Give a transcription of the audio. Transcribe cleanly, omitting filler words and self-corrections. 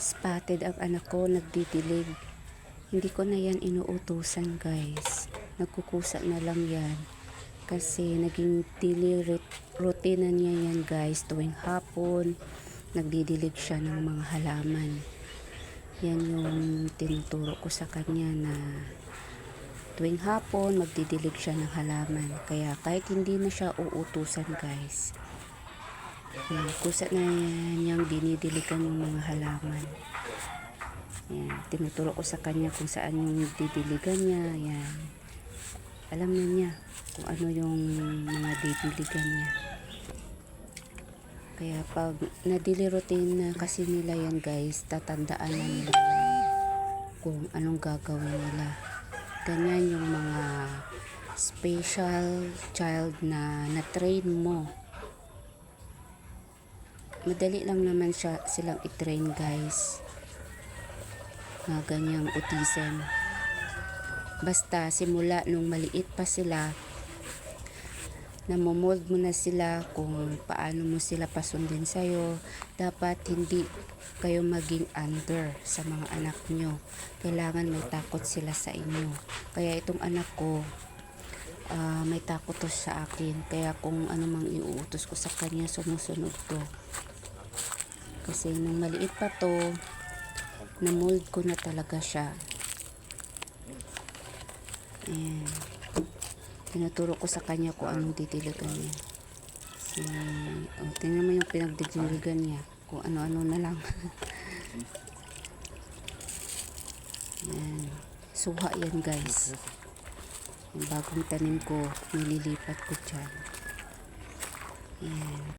Spotted ang anak ko, nagdidilig. Hindi ko na yan inuutusan, guys. Nagkukusa na lang yan. Kasi naging daily routine na niya yan, guys. Tuwing hapon, nagdidilig siya ng mga halaman. Yan yung tinuturo ko sa kanya na tuwing hapon, magdidilig siya ng halaman. Kaya kahit hindi na siya uutusan, guys. Kusa na niyang dinidiligan yung mga halaman. Yan, tinuturo ko sa kanya kung saan yung didiligan niya. Yan. Alam na niya kung ano yung mga didiligan niya. Kaya pag nadilirotin na kasi nila yan, guys, tatandaan na nila kung anong gagawin nila. Ganyan yung mga special child na na-train mo. Madali lang naman silang i-train, guys. Nga ganyang autism. Basta simula nung maliit pa sila, namomold mo na sila kung paano mo sila pasundin sa'yo. Dapat hindi kayo maging under sa mga anak nyo. Kailangan may takot sila sa inyo. Kaya itong anak ko, may takot to sa akin. Kaya kung ano mang iuutos ko sa kanya, sumusunod to. Kasi nung maliit pa to, na-mold ko na talaga siya. Ayan. Tinuturo ko sa kanya kung anong didiligan niya. Tingnan mo yung pinagdidiligan niya. Kung ano-ano na lang. Ayan. Suha yan, guys. Yung bagong tanim ko, nililipat ko dyan. Ayan.